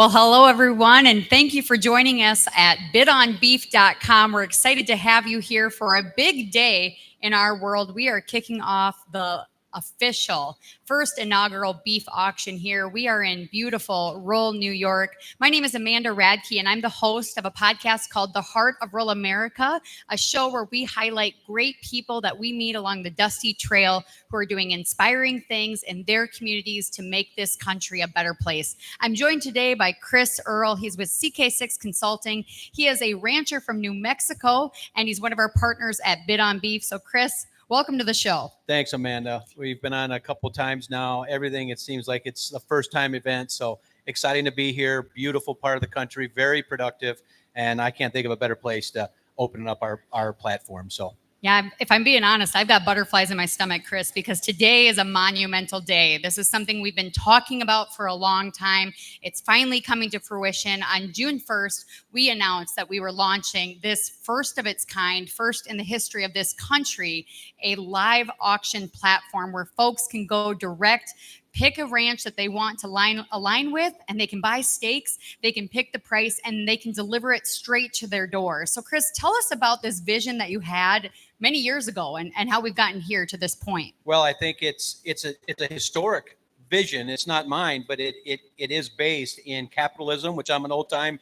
Well, hello, everyone, and thank you for joining us at bidonbeef.com. We're excited to have you here for a big day in our world. We are kicking off the official first inaugural beef auction here. We are in beautiful rural New York. My name is Amanda Radke, and I'm the host of a podcast called The Heart of Rural America, a show where we highlight great people that we meet along the dusty trail who are doing inspiring things in their communities to make this country a better place. I'm joined today by Chris Earl. He's with CK6 Consulting. He is a rancher from New Mexico, and he's one of our partners at Bid on Beef. So, Chris, welcome to the show. Thanks, Amanda. We've been on a couple times now. Everything, it seems like it's a first-time event, so exciting to be here. Beautiful part of the country, very productive, and I can't think of a better place to open up our platform. So. Yeah, if I'm being honest, I've got butterflies in my stomach, Chris, because today is a monumental day. This is something we've been talking about for a long time. It's finally coming to fruition. On June 1st, we announced that we were launching this first of its kind, first in the history of this country, a live auction platform where folks can go direct, pick a ranch that they want to align with, and they can buy steaks, they can pick the price, and they can deliver it straight to their door. So, Chris, tell us about this vision that you had many years ago and how we've gotten here to this point. Well, I think it's a historic vision. It's not mine, but it is based in capitalism, which I'm an old time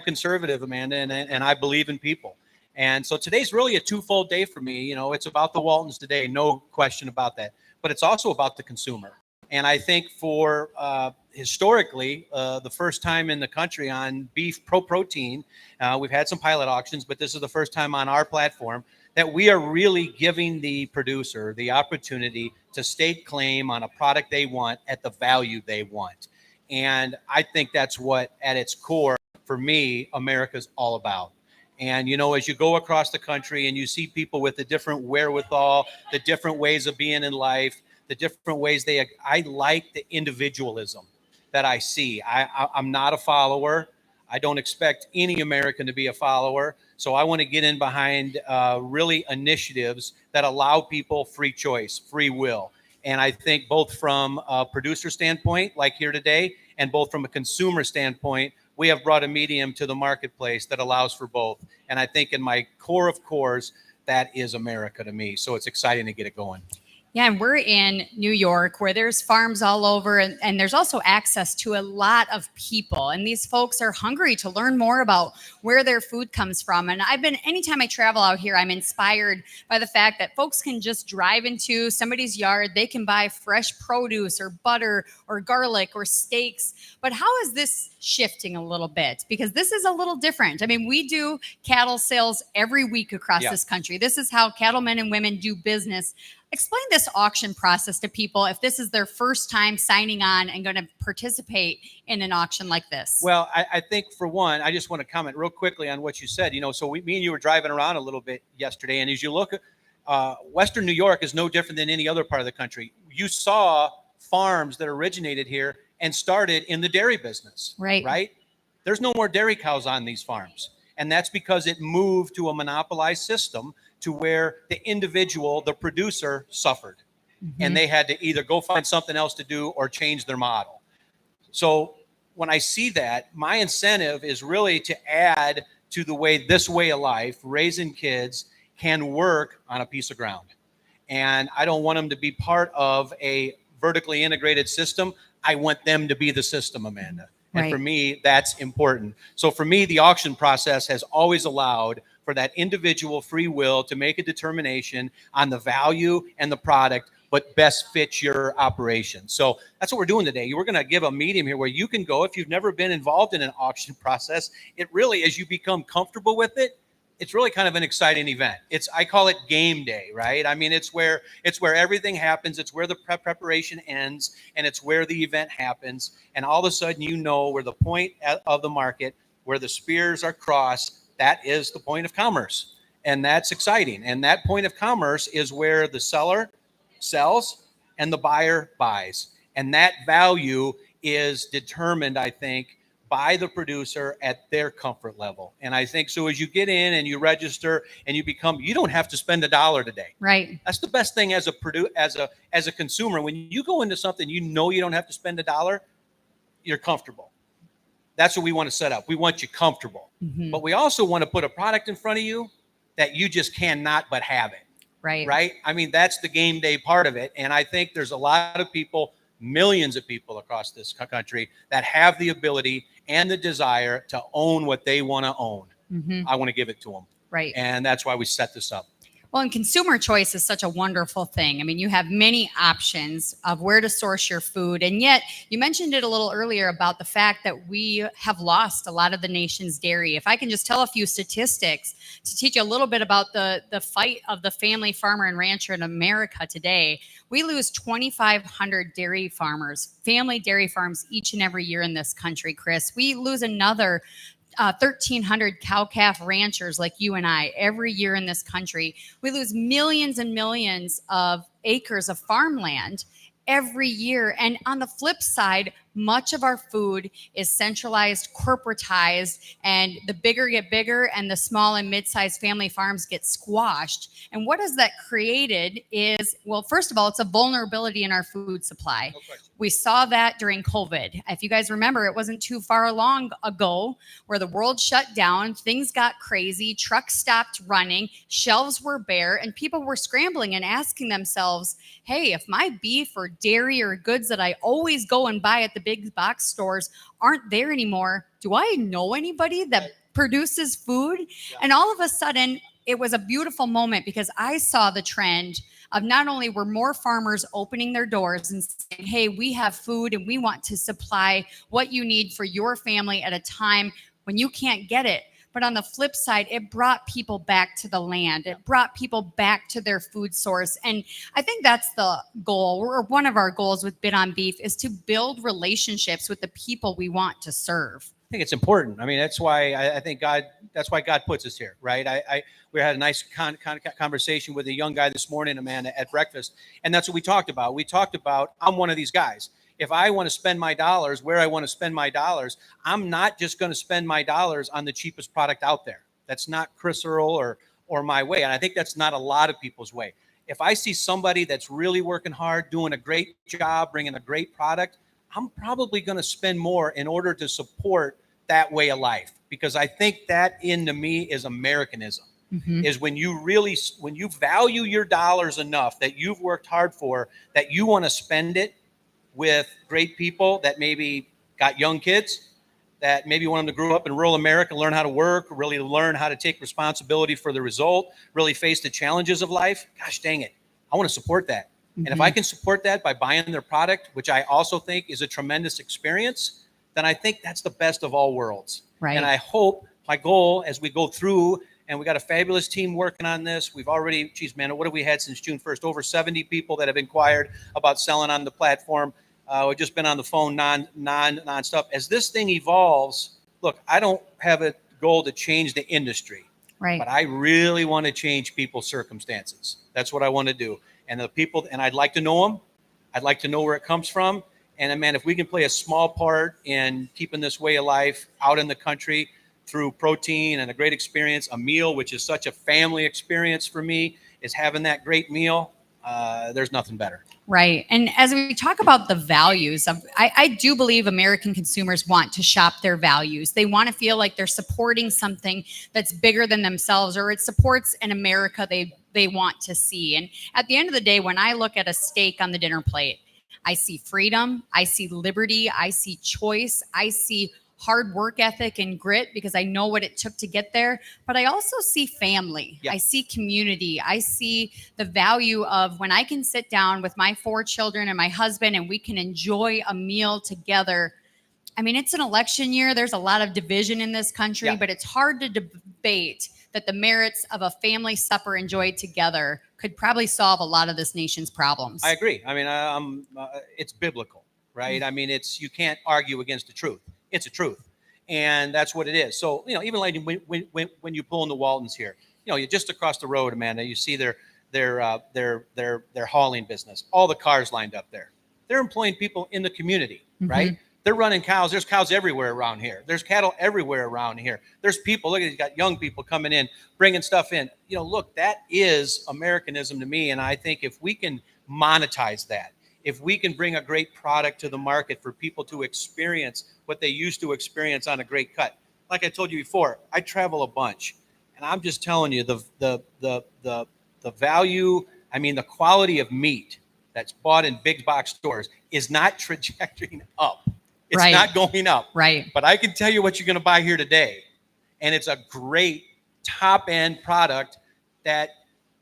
conservative, Amanda, and I believe in people. And so today's really a twofold day for me. You know, it's about the Waltons today, no question about that, but it's also about the consumer. And I think for historically, the first time in the country on beef protein, we've had some pilot auctions, but this is the first time on our platform that we are really giving the producer the opportunity to stake claim on a product they want at the value they want. And I think that's what, at its core, for me, America's all about. And, you know, as you go across the country and you see people with the different wherewithal, the different ways of being in life, the different ways I like the individualism that I see. I'm not a follower. I don't expect any American to be a follower. So I want to get in behind really initiatives that allow people free choice, free will. And I think both from a producer standpoint, like here today, and both from a consumer standpoint, we have brought a medium to the marketplace that allows for both. And I think in my core of cores, that is America to me. So it's exciting to get it going. Yeah, and we're in New York where there's farms all over, and there's also access to a lot of people. And these folks are hungry to learn more about where their food comes from. And anytime I travel out here, I'm inspired by the fact that folks can just drive into somebody's yard. They can buy fresh produce or butter or garlic or steaks. But how is this shifting a little bit? Because this is a little different. I mean, we do cattle sales every week across this country. This is how cattlemen and women do business. Explain this auction process to people if this is their first time signing on and going to participate in an auction like this. Well, I think for one, I just want to comment real quickly on what you said. You know, so me and you were driving around a little bit yesterday, and as you look, Western New York is no different than any other part of the country. You saw farms that originated here and started in the dairy business, right? There's no more dairy cows on these farms. And that's because it moved to a monopolized system to where the individual, the producer, suffered. Mm-hmm. And they had to either go find something else to do or change their model. So when I see that, my incentive is really to add to the way this way of life, raising kids, can work on a piece of ground. And I don't want them to be part of a vertically integrated system. I want them to be the system, Amanda. And for me, that's important. So for me, the auction process has always allowed for that individual free will to make a determination on the value and the product, but best fits your operation. So that's what we're doing today. We're going to give a medium here where you can go. If you've never been involved in an auction process, it really, as you become comfortable with it, it's really kind of an exciting event. I call it game day, right? I mean, it's where everything happens. It's where the preparation ends, and it's where the event happens. And all of a sudden, you know where the point of the market, where the spears are crossed, that is the point of commerce. And that's exciting. And that point of commerce is where the seller sells and the buyer buys. And that value is determined, I think, by the producer at their comfort level. And I think so as you get in and you register and you don't have to spend $1 today. Right. That's the best thing as a consumer. When you go into something, you know you don't have to spend $1, you're comfortable. That's what we want to set up. We want you comfortable, but we also want to put a product in front of you that you just cannot but have it. Right. I mean, that's the game day part of it. And I think there's a lot of people, millions of people across this country that have the ability and the desire to own what they want to own. I want to give it to them. Right. And that's why we set this up. Well, and consumer choice is such a wonderful thing. I mean, you have many options of where to source your food. And yet, you mentioned it a little earlier about the fact that we have lost a lot of the nation's dairy. If I can just tell a few statistics to teach you a little bit about the fight of the family farmer and rancher in America today, we lose 2,500 dairy farmers, family dairy farms each and every year in this country, Chris. We lose another 1,300 cow-calf ranchers like you and I every year in this country. We lose millions and millions of acres of farmland every year. And on the flip side, much of our food is centralized, corporatized, and the bigger get bigger and the small and mid-sized family farms get squashed. And what has that created is, well, first of all, it's a vulnerability in our food supply. No question. We saw that during COVID. If you guys remember, it wasn't too far long ago where the world shut down, things got crazy, trucks stopped running, shelves were bare, and people were scrambling and asking themselves, hey, if my beef or dairy or goods that I always go and buy at the big box stores aren't there anymore, do I know anybody that produces food? Yeah. And all of a sudden, it was a beautiful moment because I saw the trend of not only were more farmers opening their doors and saying, hey, we have food and we want to supply what you need for your family at a time when you can't get it. But on the flip side, it brought people back to the land. It brought people back to their food source. And I think that's the goal, or one of our goals with Bit on Beef, is to build relationships with the people we want to serve. I think it's important. I mean, that's why I think that's why God puts us here, right? We had a nice conversation with a young guy this morning, Amanda, at breakfast. And that's what we talked about. We talked about, I'm one of these guys. If I want to spend my dollars where I want to spend my dollars, I'm not just going to spend my dollars on the cheapest product out there. That's not Chris Earl or my way. And I think that's not a lot of people's way. If I see somebody that's really working hard, doing a great job, bringing a great product, I'm probably going to spend more in order to support that way of life. Because I think that, to me, is Americanism. Is when you value your dollars enough that you've worked hard for, that you want to spend it with great people that maybe got young kids, that maybe want them to grow up in rural America, learn how to work, really learn how to take responsibility for the result, really face the challenges of life. Gosh dang it, I want to support that. And if I can support that by buying their product, which I also think is a tremendous experience, then I think that's the best of all worlds. Right. And I hope, my goal as we go through, and we got a fabulous team working on this. We've already, geez, man, what have we had since June 1st? Over 70 people that have inquired about selling on the platform. We've just been on the phone non-stop. As this thing evolves, look, I don't have a goal to change the industry, right? But I really want to change people's circumstances. That's what I want to do. And the people, and I'd like to know them. I'd like to know where it comes from. And man, if we can play a small part in keeping this way of life out in the country through protein and a great experience, a meal, which is such a family experience for me, is having that great meal. There's nothing better. Right. And as we talk about the values of, I do believe American consumers want to shop their values. They want to feel like they're supporting something that's bigger than themselves, or it supports an America they want to see. And at the end of the day, when I look at a steak on the dinner plate, I see freedom, I see liberty, I see choice, I see hard work ethic and grit because I know what it took to get there. But I also see family. Yeah. I see community. I see the value of when I can sit down with my 4 children and my husband and we can enjoy a meal together. I mean, it's an election year. There's a lot of division in this country, but it's hard to debate that the merits of a family supper enjoyed together could probably solve a lot of this nation's problems. I agree. I mean, it's biblical, right? I mean, you can't argue against the truth. It's a truth, and that's what it is. So, even like when you pull in the Waltons here, you're just across the road, Amanda. You see their hauling business. All the cars lined up there. They're employing people in the community, right? They're running cows. There's cows everywhere around here. There's cattle everywhere around here. There's people. Look, you got young people coming in, bringing stuff in. Look, that is Americanism to me, and I think if we can monetize that, if we can bring a great product to the market for people to experience what they used to experience on a great cut. Like I told you before, I travel a bunch, and I'm just telling you the value, I mean, the quality of meat that's bought in big box stores is not trajectorying up. It's Right. not going up. Right. But I can tell you what you're going to buy here today. And it's a great top end product that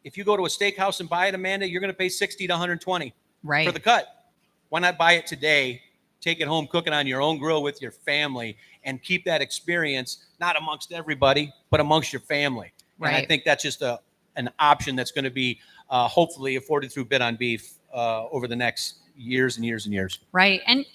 if you go to a steakhouse and buy it, Amanda, you're going to pay 60 to 120 Right. for the cut. Why not buy it today, take it home, cook it on your own grill with your family, and keep that experience, not amongst everybody, but amongst your family. Right. And I think that's just an option that's going to be hopefully afforded through Bid on Beef over the next years and years and years. Right. And,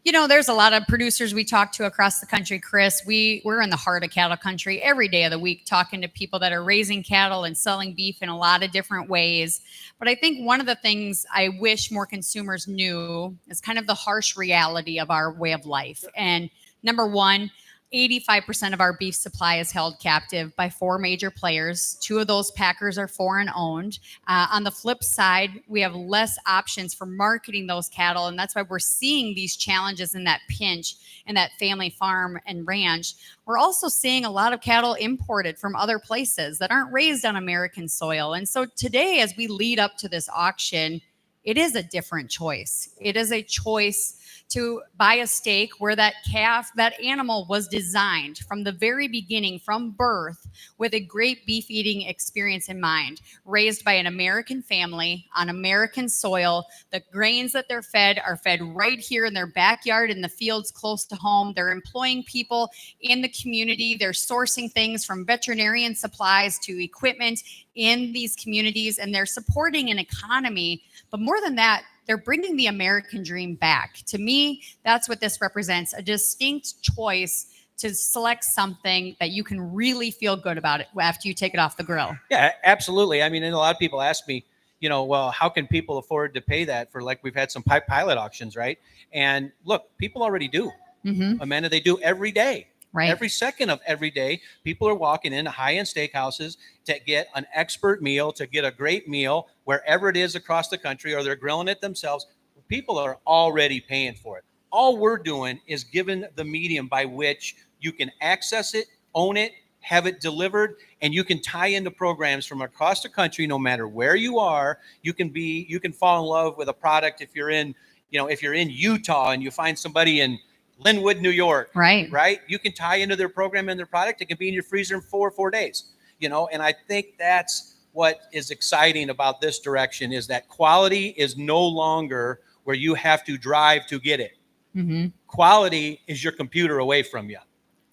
you know, there's a lot of producers we talk to across the country, Chris. We're in the heart of cattle country every day of the week, talking to people that are raising cattle and selling beef in a lot of different ways. But I think one of the things I wish more consumers knew is kind of the harsh reality of our way of life. And number one, 85% of our beef supply is held captive by 4 major players. 2 of those packers are foreign owned. On the flip side, we have less options for marketing those cattle. And that's why we're seeing these challenges in that pinch in that family farm and ranch. We're also seeing a lot of cattle imported from other places that aren't raised on American soil. And so today, as we lead up to this auction, it is a different choice. It is a choice to buy a steak where that calf, that animal was designed from the very beginning, from birth, with a great beef eating experience in mind, raised by an American family on American soil. The grains that they're fed are fed right here in their backyard in the fields close to home. They're employing people in the community. They're sourcing things from veterinarian supplies to equipment in these communities, and they're supporting an economy. But more than that, they're bringing the American dream back. To me, that's what this represents, a distinct choice to select something that you can really feel good about it after you take it off the grill. Yeah, absolutely. I mean, and a lot of people ask me, you know, well, how can people afford to pay that for, like, we've had some pilot auctions, right? And look, people already do. Mm-hmm. Amanda, they do every day. Right. Every second of every day, people are walking into high-end steakhouses to get an expert meal, to get a great meal wherever it is across the country, or they're grilling it themselves. People are already paying for it. All we're doing is giving the medium by which you can access it, own it, have it delivered, and you can tie into programs from across the country. No matter where you are, you can fall in love with a product. If you're in Utah and you find somebody in Linwood, New York, right? You can tie into their program and their product. It can be in your freezer in 4 days, you know, and I think that's what is exciting about this direction, is that quality is no longer where you have to drive to get it. Mm-hmm. Quality is your computer away from you.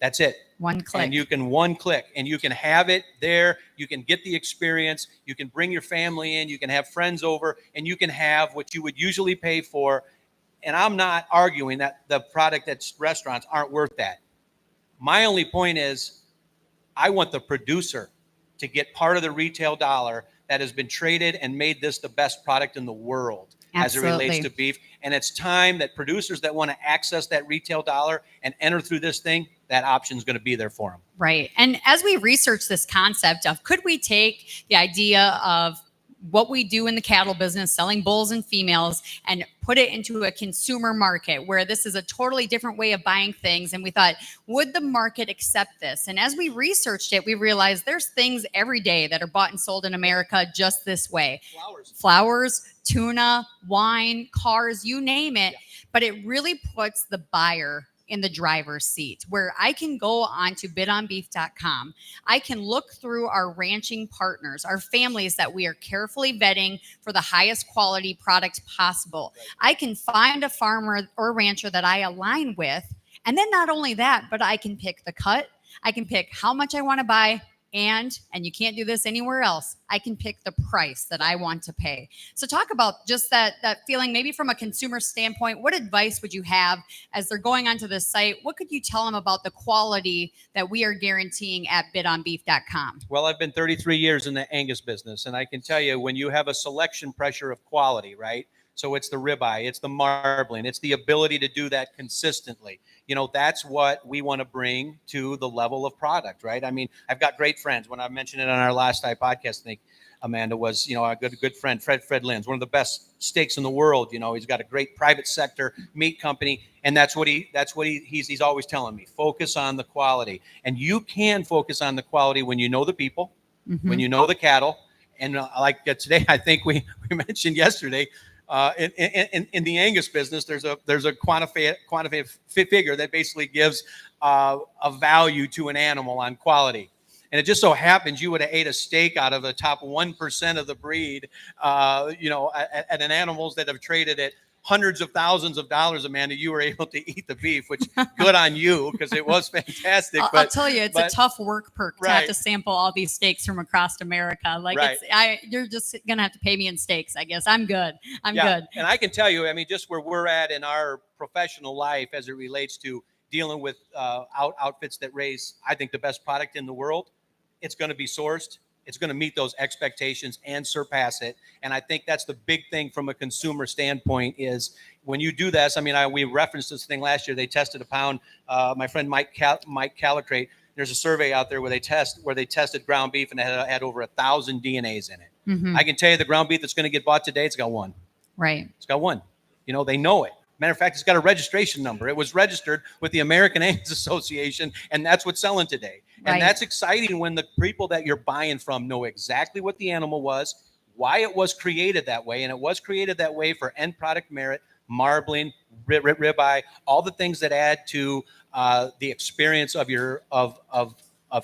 That's it. One click. And you can one click and you can have it there. You can get the experience. You can bring your family in. You can have friends over, and you can have what you would usually pay for. And I'm not arguing that the product at restaurants aren't worth that. My only point is I want the producer to get part of the retail dollar that has been traded and made this the best product in the world. Absolutely. As it relates to beef. And it's time that producers that want to access that retail dollar and enter through this thing, that option is going to be there for them. Right. And as we research this concept of, could we take the idea of what we do in the cattle business, selling bulls and females, and put it into a consumer market where this is a totally different way of buying things? And we thought, would the market accept this? And as we researched it, we realized there's things every day that are bought and sold in America just this way. Flowers, tuna, wine, cars, you name it. Yeah. But it really puts the buyer in the driver's seat, where I can go onto bidonbeef.com. I can look through our ranching partners, our families that we are carefully vetting for the highest quality product possible. Right. I can find a farmer or rancher that I align with. And then not only that, but I can pick the cut. I can pick how much I want to buy. And you can't do this anywhere else, I can pick the price that I want to pay. So talk about just that feeling, maybe from a consumer standpoint. What advice would you have as they're going onto this site? What could you tell them about the quality that we are guaranteeing at bidonbeef.com? Well, I've been 33 years in the Angus business, and I can tell you, when you have a selection pressure of quality, right? So it's the ribeye, it's the marbling, it's the ability to do that consistently. You know, that's what we want to bring to the level of product, right? I mean, I've got great friends. When I mentioned it on our last podcast, I think Amanda, was, a good friend, Fred Lynn's, one of the best steaks in the world. He's got a great private sector meat company, and that's what he's always telling me. Focus on the quality, and you can focus on the quality when you know the people, when you know the cattle, and like today, I think we mentioned yesterday. In the Angus business, there's a quantitative figure that basically gives a value to an animal on quality. And it just so happens you would have ate a steak out of the top 1% of the breed, at an animals that have traded at hundreds of thousands of dollars. Amanda, you were able to eat the beef, which good on you, because it was fantastic. I'll tell you, it's a tough work perk to have to sample all these steaks from across America. You're just gonna have to pay me in steaks, I guess. I'm good. I'm good. And I can tell you, just where we're at in our professional life as it relates to dealing with outfits that raise, I think, the best product in the world, it's going to be sourced. It's going to meet those expectations and surpass it. And I think that's the big thing from a consumer standpoint is when you do this. We referenced this thing last year. They tested a pound. My friend Mike Calicrate, there's a survey out there where they tested ground beef, and it had over 1,000 DNAs in it. Mm-hmm. I can tell you the ground beef that's going to get bought today, it's got one. Right. It's got one. They know it. Matter of fact, it's got a registration number. It was registered with the American Angus Association, and that's what's selling today. And that's exciting when the people that you're buying from know exactly what the animal was, why it was created that way, and it was created that way for end product merit, marbling, ribeye, all the things that add to the experience of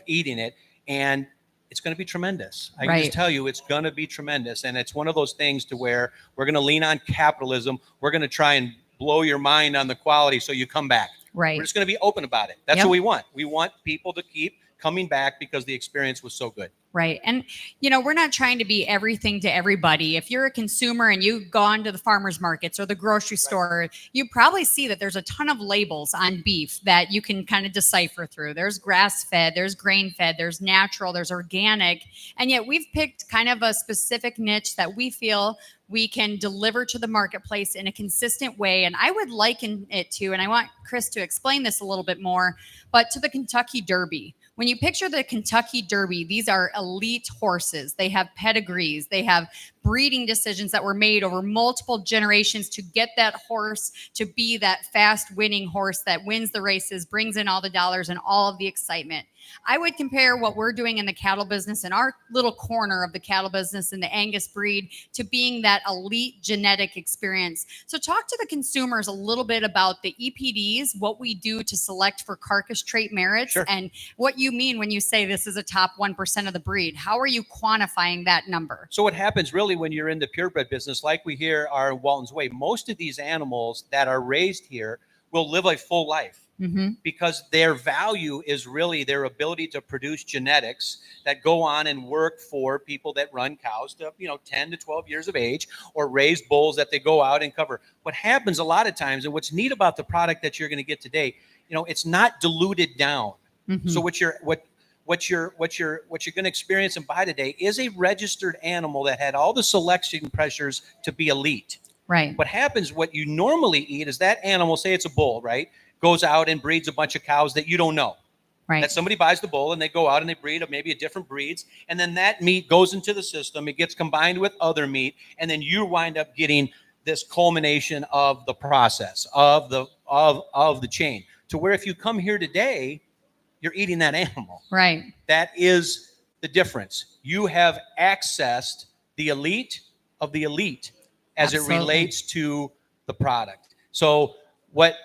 eating it. And it's going to be tremendous. I can just tell you, it's going to be tremendous. And it's one of those things to where we're going to lean on capitalism. We're going to try and blow your mind on the quality so you come back. Right. We're just going to be open about it. That's what we want. We want people to keep coming back because the experience was so good. Right. And, we're not trying to be everything to everybody. If you're a consumer and you've gone to the farmers markets or the grocery store, you probably see that there's a ton of labels on beef that you can kind of decipher through. There's grass-fed, there's grain-fed, there's natural, there's organic. And yet we've picked kind of a specific niche that we feel we can deliver to the marketplace in a consistent way. And I would liken it to, and I want Chris to explain this a little bit more, but to the Kentucky Derby. When you picture the Kentucky Derby, these are elite horses. They have pedigrees. They have breeding decisions that were made over multiple generations to get that horse to be that fast winning horse that wins the races, brings in all the dollars and all of the excitement. I would compare what we're doing in the cattle business, in our little corner of the cattle business in the Angus breed, to being that elite genetic experience. So talk to the consumers a little bit about the EPDs, what we do to select for carcass trait merits, and what you mean when you say this is a top 1% of the breed. How are you quantifying that number? So what happens really when you're in the purebred business, like we here are in Walton's Way, most of these animals that are raised here will live a full life. Mm-hmm. Because their value is really their ability to produce genetics that go on and work for people that run cows to 10 to 12 years of age, or raise bulls that they go out and cover. What happens a lot of times, and what's neat about the product that you're going to get today, it's not diluted down. Mm-hmm. So what you're going to experience and buy today is a registered animal that had all the selection pressures to be elite. Right. What happens, what you normally eat is that animal, say it's a bull, right? Goes out and breeds a bunch of cows that you don't know. Right. That somebody buys the bull and they go out and they breed maybe a different breeds, and then that meat goes into the system. It gets combined with other meat, and then you wind up getting this culmination of the process of the chain. To where if you come here today, you're eating that animal. Right. That is the difference. You have accessed the elite of the elite as Absolutely. It relates to the product. So what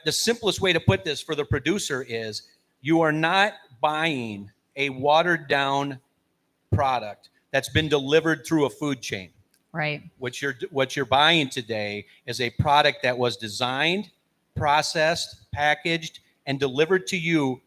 the simplest way to put this for the producer is, you are not buying a watered down product that's been delivered through a food chain. Right. What you're buying today is a product that was designed, processed, packaged, and delivered to you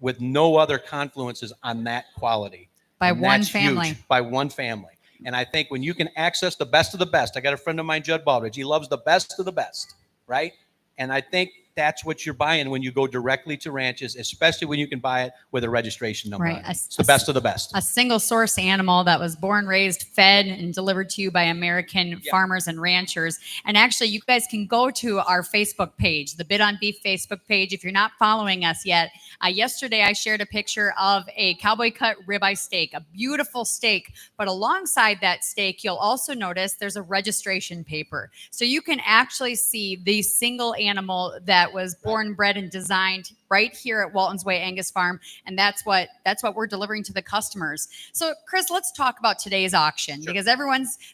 with no other confluences on that quality. By one family. Huge, by one family. And I think when you can access the best of the best, I got a friend of mine, Judd Baldridge. He loves the best of the best, right? And I think that's what you're buying when you go directly to ranches, especially when you can buy it with a registration number. Right. On it. It's the best of the best. A single source animal that was born, raised, fed, and delivered to you by American farmers and ranchers. And actually, you guys can go to our Facebook page, the Bid on Beef Facebook page. If you're not following us yet, yesterday I shared a picture of a cowboy cut ribeye steak, a beautiful steak. But alongside that steak, you'll also notice there's a registration paper. So you can actually see the single animal that was born, bred, and designed right here at Walton's Way Angus Farm, and that's what we're delivering to the customers. So, Chris, let's talk about today's auction because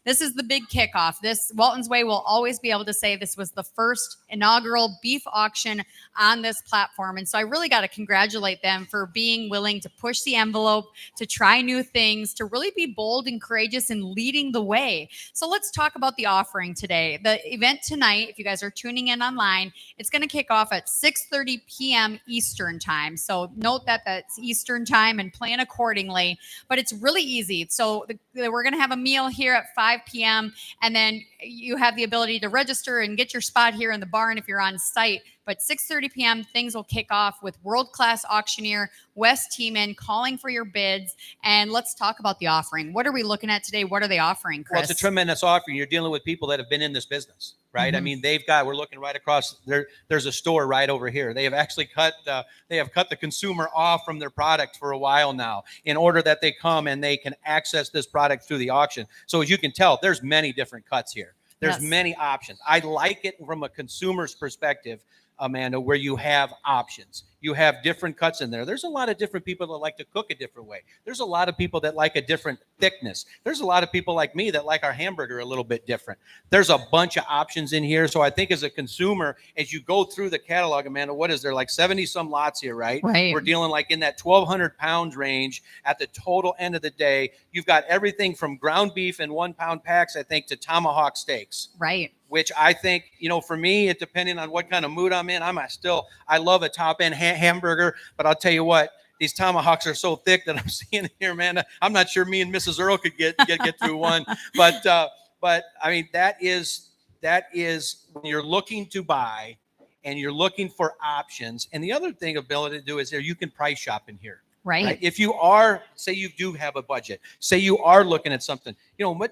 this is the big kickoff. This Walton's Way will always be able to say this was the first inaugural beef auction on this platform, and so I really got to congratulate them for being willing to push the envelope, to try new things, to really be bold and courageous in leading the way. So let's talk about the offering today. The event tonight, if you guys are tuning in online, it's going to kick off at 6:30 p.m. Eastern time. So note that that's Eastern time and plan accordingly, but it's really easy. So we're going to have a meal here at 5 p.m. and then you have the ability to register and get your spot here in the barn if you're on site. But 6:30 p.m., things will kick off with world-class auctioneer Wes Tiemann calling for your bids. And let's talk about the offering. What are we looking at today? What are they offering, Chris? Well, it's a tremendous offering. You're dealing with people that have been in this business, right? I mean, we're looking right across there. There's a store right over here. They have actually cut the consumer off from their product for a while now in order that they come and they can access this product through the auction. So as you can tell, there's many different cuts here. There's many options. I like it from a consumer's perspective, Amanda, where you have options. You have different cuts in there. There's a lot of different people that like to cook a different way. There's a lot of people that like a different thickness. There's a lot of people like me that like our hamburger a little bit different. There's a bunch of options in here. So I think as a consumer, as you go through the catalog, Amanda, what is there, like 70 some lots here, right? We're dealing like in that 1,200 pounds range at the total end of the day. You've got everything from ground beef in 1 pound packs, I think, to tomahawk steaks. Right. Which I think, for me, it depending on what kind of mood I'm in, I love a top end hamburger, but I'll tell you what, these tomahawks are so thick that I'm seeing here, man. I'm not sure me and Mrs. Earl could get through one, but I mean, that is when you're looking to buy and you're looking for options. And the other thing ability to do is you can price shop in here. Right. If you are, say you do have a budget, say you are looking at something,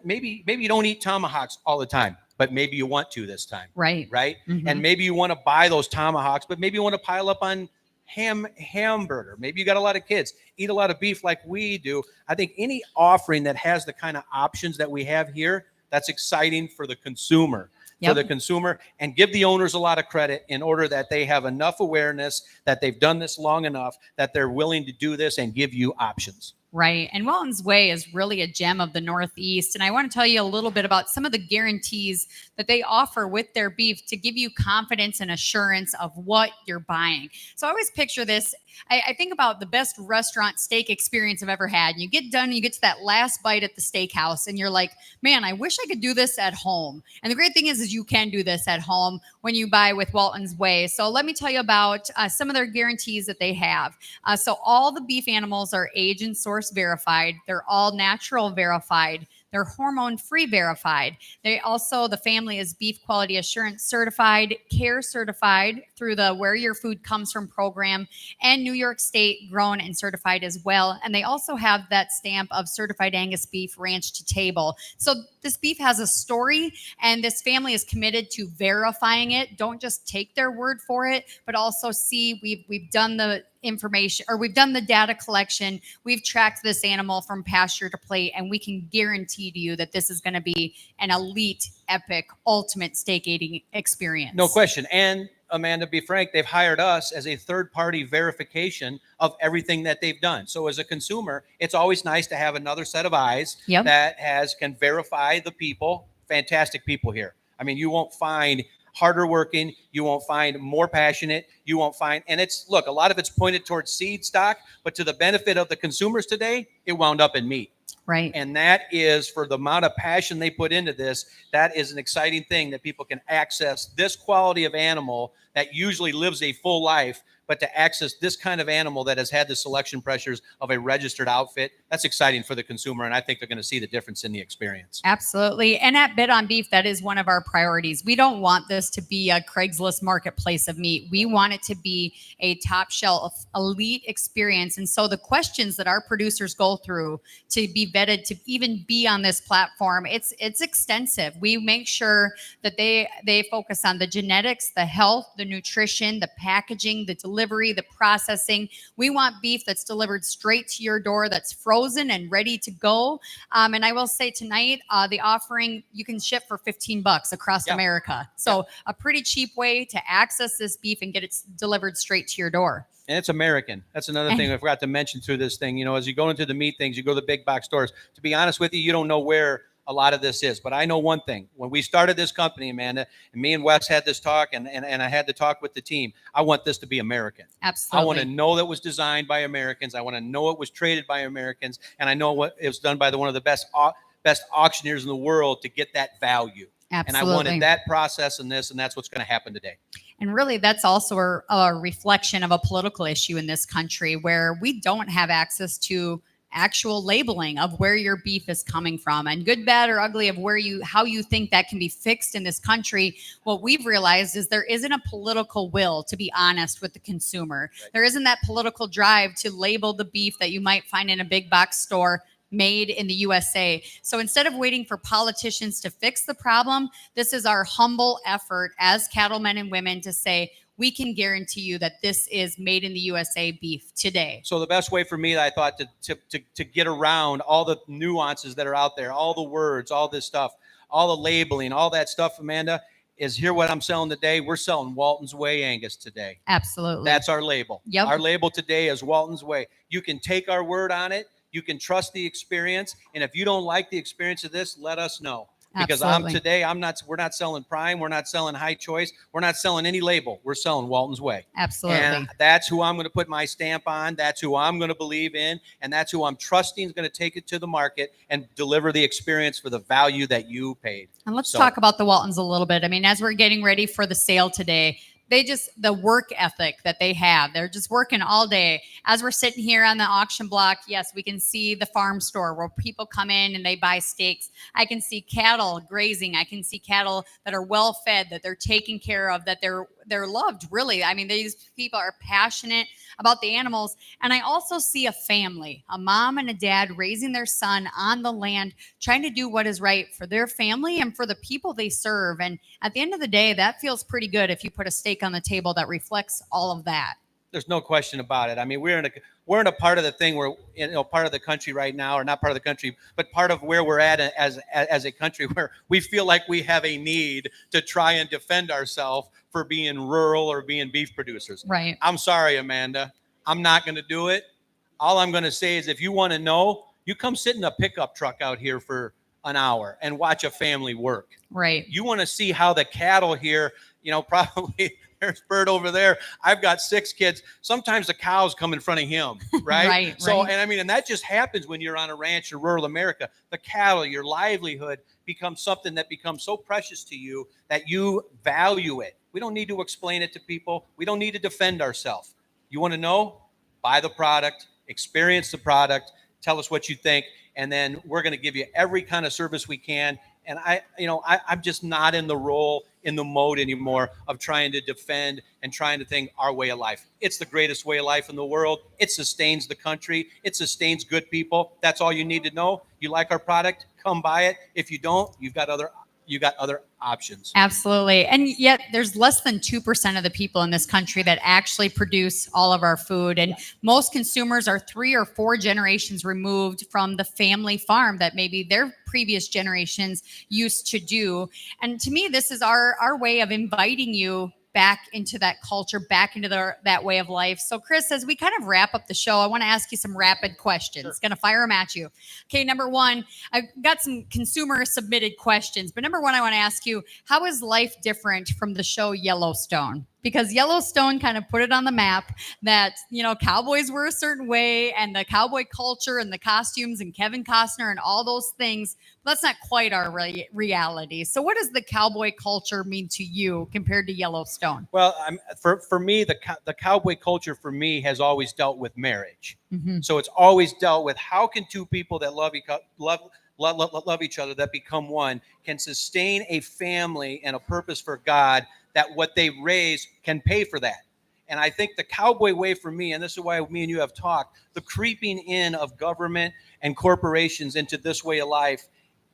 maybe you don't eat tomahawks all the time, but maybe you want to this time. Right. And maybe you want to buy those tomahawks, but maybe you want to pile up on hamburger. Maybe you got a lot of kids, eat a lot of beef like we do. I think any offering that has the kind of options that we have here, that's exciting for the consumer. For the consumer, and give the owners a lot of credit in order that they have enough awareness that they've done this long enough that they're willing to do this and give you options. Right. And Walton's Way is really a gem of the Northeast. And I want to tell you a little bit about some of the guarantees that they offer with their beef to give you confidence and assurance of what you're buying. So I always picture this. I think about the best restaurant steak experience I've ever had. You get done, you get to that last bite at the steakhouse, and you're like, man, I wish I could do this at home. And the great thing is you can do this at home when you buy with Walton's Way. So let me tell you about some of their guarantees that they have. So all the beef animals are age and source verified. They're all natural verified. They're hormone-free verified. The family is beef quality assurance certified, care certified through the Where Your Food Comes From program, and New York State grown and certified as well. And they also have that stamp of certified Angus beef ranch to table. So this beef has a story, and this family is committed to verifying it. Don't just take their word for it, but also see we've done the information, or we've done the data collection. We've tracked this animal from pasture to plate, and we can guarantee to you that this is going to be an elite, epic, ultimate steak eating experience. No question. And Amanda, be frank, they've hired us as a third-party verification of everything that they've done. So as a consumer, it's always nice to have another set of eyes that can verify the people. Fantastic people here. I mean, you won't find harder working, you won't find more passionate, you won't find, and a lot of it's pointed towards seed stock, but to the benefit of the consumers today, it wound up in meat. Right. And that is, for the amount of passion they put into this, that is an exciting thing that people can access this quality of animal that usually lives a full life, but to access this kind of animal that has had the selection pressures of a registered outfit, that's exciting for the consumer. And I think they're going to see the difference in the experience. Absolutely. And at Bit on Beef, that is one of our priorities. We don't want this to be a Craigslist marketplace of meat. We want it to be a top shelf elite experience. And so the questions that our producers go through to be vetted to even be on this platform, it's extensive. We make sure that they focus on the genetics, the health, the nutrition, the packaging, the delivery, the processing. We want beef that's delivered straight to your door, that's frozen and ready to go. And I will say tonight, the offering, you can ship for $15 across America. So a pretty cheap way to access this beef and get it delivered straight to your door. And it's American. That's another thing I forgot to mention through this thing. You know, as you go into the meat things, you go to the big box stores. To be honest with you, you don't know where a lot of this is. But I know one thing. When we started this company, Amanda, and me and Wes had this talk, and I had to talk with the team, I want this to be American. Absolutely. I want to know that it was designed by Americans. I want to know it was traded by Americans. And I know what it was done by one of the best auctioneers in the world to get that value. Absolutely. And I wanted that process in this, and that's what's going to happen today. And really, that's also a reflection of a political issue in this country where we don't have access to actual labeling of where your beef is coming from, and good, bad, or ugly of how you think that can be fixed in this country. What we've realized is there isn't a political will to be honest with the consumer. Right. There isn't that political drive to label the beef that you might find in a big box store made in the USA. So instead of waiting for politicians to fix the problem, this is our humble effort as cattlemen and women to say, we can guarantee you that this is made in the USA beef today. So the best way for me, I thought, to get around all the nuances that are out there, all the words, all this stuff, all the labeling, all that stuff, Amanda, is here what I'm selling today. We're selling Walton's Way Angus today. Absolutely. That's our label. Yep. Our label today is Walton's Way. You can take our word on it. You can trust the experience. And if you don't like the experience of this, let us know. Because we're not selling Prime. We're not selling High Choice. We're not selling any label. We're selling Walton's Way. Absolutely. And that's who I'm going to put my stamp on. That's who I'm going to believe in. And that's who I'm trusting is going to take it to the market and deliver the experience for the value that you paid. And let's talk about the Waltons a little bit. I mean, as we're getting ready for the sale today, the work ethic that they have, they're just working all day. As we're sitting here on the auction block, yes, we can see the farm store where people come in and they buy steaks. I can see cattle grazing. I can see cattle that are well fed, that they're taken care of, that they're loved, really. I mean, these people are passionate about the animals. And I also see a family, a mom and a dad raising their son on the land, trying to do what is right for their family and for the people they serve. And at the end of the day, that feels pretty good if you put a steak on the table that reflects all of that. There's no question about it. I mean, we're in a part of the thing where, part of the country right now, or not part of the country, but part of where we're at as a country where we feel like we have a need to try and defend ourselves for being rural or being beef producers. Right. I'm sorry, Amanda. I'm not going to do it. All I'm going to say is if you want to know, you come sit in a pickup truck out here for an hour and watch a family work. Right. You want to see how the cattle here, probably there's Bert over there. I've got 6 kids. Sometimes the cows come in front of him, right? Right. So, right. and that just happens when you're on a ranch in rural America. The cattle, your livelihood becomes something that becomes so precious to you that you value it. We don't need to explain it to people. We don't need to defend ourselves. You want to know? Buy the product, experience the product, tell us what you think, and then we're going to give you every kind of service we can. And I'm just not in the mode anymore of trying to defend and trying to think our way of life. It's the greatest way of life in the world. It sustains the country. It sustains good people. That's all you need to know. You like our product? Come buy it. If you don't, you've got other options. Absolutely. And yet there's less than 2% of the people in this country that actually produce all of our food. And most consumers are 3 or 4 generations removed from the family farm that maybe their previous generations used to do. And to me, this is our way of inviting you back into that culture, back into that way of life. So Chris, as we kind of wrap up the show, I want to ask you some rapid questions. Sure. Going to fire them at you. Okay, number 1, I've got some consumer submitted questions, but number 1, I want to ask you, how is life different from the show Yellowstone? because Yellowstone kind of put it on the map that, cowboys were a certain way, and the cowboy culture and the costumes and Kevin Costner and all those things. That's not quite our reality. So what does the cowboy culture mean to you compared to Yellowstone? Well, for me, the cowboy culture for me has always dealt with marriage. Mm-hmm. So it's always dealt with how can two people that love each other, that become one, can sustain a family and a purpose for God, that what they raise can pay for that. And I think the cowboy way for me, and this is why me and you have talked, the creeping in of government and corporations into this way of life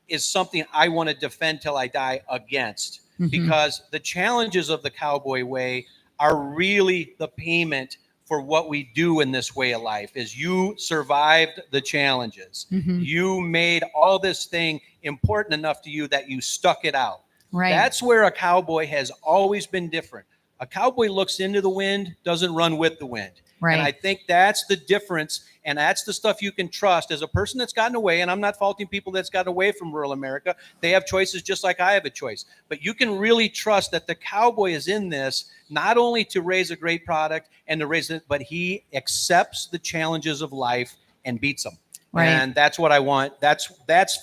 is something I want to defend till I die against. Mm-hmm. Because the challenges of the cowboy way are really the payment for what we do in this way of life. Is you survived the challenges. Mm-hmm. You made all this thing important enough to you that you stuck it out. Right. That's where a cowboy has always been different. A cowboy looks into the wind, doesn't run with the wind. Right. And I think that's the difference. And that's the stuff you can trust as a person that's gotten away. And I'm not faulting people that's gotten away from rural America. They have choices just like I have a choice. But you can really trust that the cowboy is in this, not only to raise a great product and to raise it, but he accepts the challenges of life and beats them. Right. And that's what I want. That's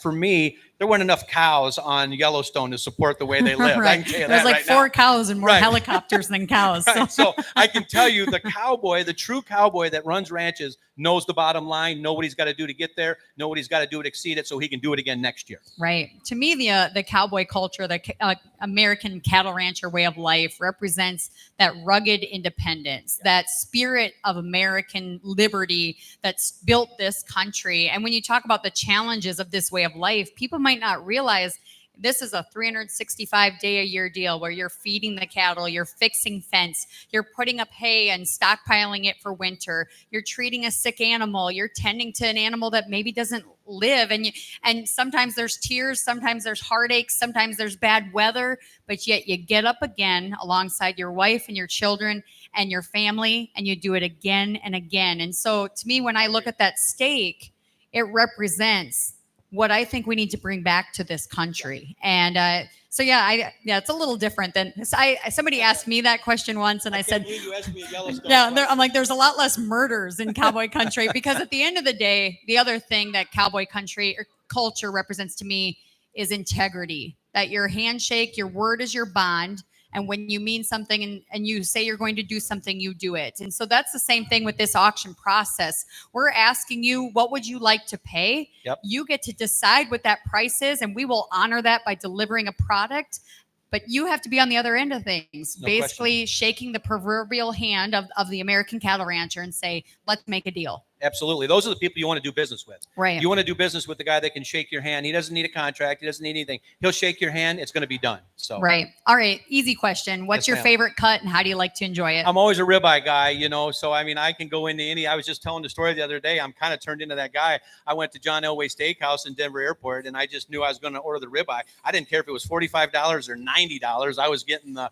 for me. There weren't enough cows on Yellowstone to support the way they live. Right. I can tell you There's that like right 4 now. cows and more Right. helicopters than cows. Right. So I can tell you the cowboy, the true cowboy that runs ranches, knows the bottom line, know what he's got to do to get there, know what he's got to do to exceed it so he can do it again next year. Right. To me, the cowboy culture, the American cattle rancher way of life represents that rugged independence, that spirit of American liberty that's built this country. And when you talk about the challenges of this way of life, people might not realize this is a 365-day-a-year deal where you're feeding the cattle, you're fixing fence, you're putting up hay and stockpiling it for winter, you're treating a sick animal, you're tending to an animal that maybe doesn't live, and sometimes there's tears, sometimes there's heartaches, sometimes there's bad weather, but yet you get up again alongside your wife and your children and your family, and you do it again and again. And so to me, when I look at that steak, it represents what I think we need to bring back to this country. And so, it's a little different than somebody asked me that question once, and I said, you asked me a Yellowstone I'm like, there's a lot less murders in cowboy country, because at the end of the day, the other thing that cowboy country or culture represents to me is integrity, that your handshake, your word is your bond. And when you mean something and you say you're going to do something, you do it. And so that's the same thing with this auction process. We're asking you, what would you like to pay? Yep. You get to decide what that price is, and we will honor that by delivering a product. But you have to be on the other end of things, basically shaking the proverbial hand of the American cattle rancher and say, let's make a deal. Absolutely. Those are the people you want to do business with. Right. You want to do business with the guy that can shake your hand. He doesn't need a contract. He doesn't need anything. He'll shake your hand. It's going to be done. So. Right. All right. Easy question. What's your favorite cut, and how do you like to enjoy it? I'm always a ribeye guy, so I mean, I can go into any. I was just telling the story the other day. I'm kind of turned into that guy. I went to John Elway Steakhouse in Denver Airport, and I just knew I was going to order the ribeye. I didn't care if it was $45 or $90. I was getting the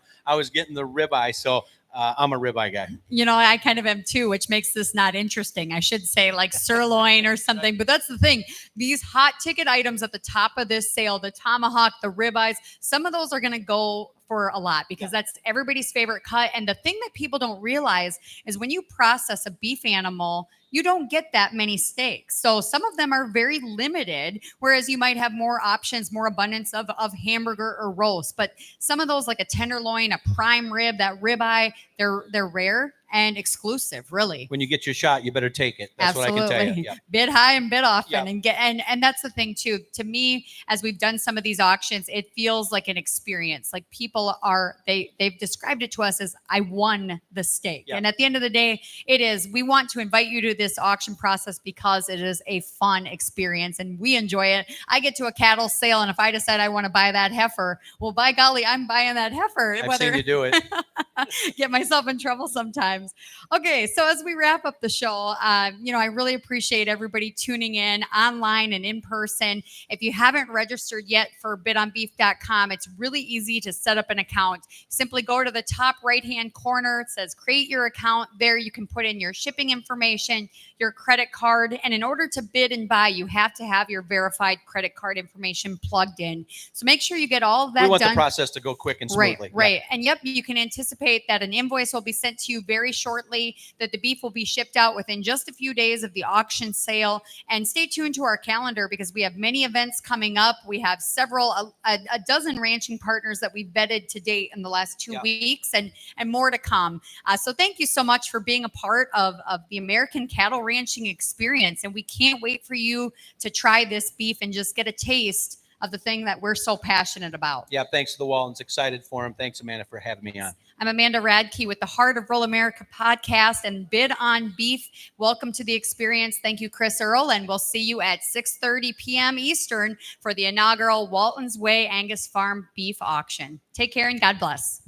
ribeye. So. I'm a ribeye guy. I kind of am too, which makes this not interesting. I should say like sirloin or something, but that's the thing. These hot ticket items at the top of this sale, the tomahawk, the ribeyes, some of those are going to go for a lot because that's everybody's favorite cut. And the thing that people don't realize is when you process a beef animal, you don't get that many steaks. So some of them are very limited, whereas you might have more options, more abundance of hamburger or roast. But some of those, like a tenderloin, a prime rib, that ribeye, they're rare and exclusive, really. When you get your shot, you better take it. That's Absolutely. what I can tell you. Yep. Bid high and bid often, Yep. and that's the thing too. To me, as we've done some of these auctions, it feels like an experience. Like people they've described it to us as I won the steak. Yep. And at the end of the day, it is. We want to invite you to this auction process because it is a fun experience and we enjoy it. I get to a cattle sale, and if I decide I want to buy that heifer, well, by golly, I'm buying that heifer. I've seen you do it. Get myself in trouble sometimes. times. Okay, so as we wrap up the show, I really appreciate everybody tuning in online and in person. If you haven't registered yet for bidonbeef.com, it's really easy to set up an account. Simply go to the top right-hand corner. It says create your account. There you can put in your shipping information, your credit card, and in order to bid and buy, you have to have your verified credit card information plugged in. So make sure you get all of that done. We want the process to go quick and smoothly. Right. Yeah. And yep, you can anticipate that an invoice will be sent to you very shortly, that the beef will be shipped out within just a few days of the auction sale. And stay tuned to our calendar because we have many events coming up. We have a dozen ranching partners that we've vetted to date in the last 2 weeks and more to come. So thank you so much for being a part of the American cattle ranching experience. And we can't wait for you to try this beef and just get a taste of the thing that we're so passionate about. Yeah, thanks to the Wallens. Excited for him. Thanks, Amanda, for having me on. I'm Amanda Radke with the Heart of Rural America podcast and Bid on Beef. Welcome to the experience. Thank you, Chris Earl, and we'll see you at 6:30 p.m. Eastern for the inaugural Walton's Way Angus Farm Beef Auction. Take care and God bless.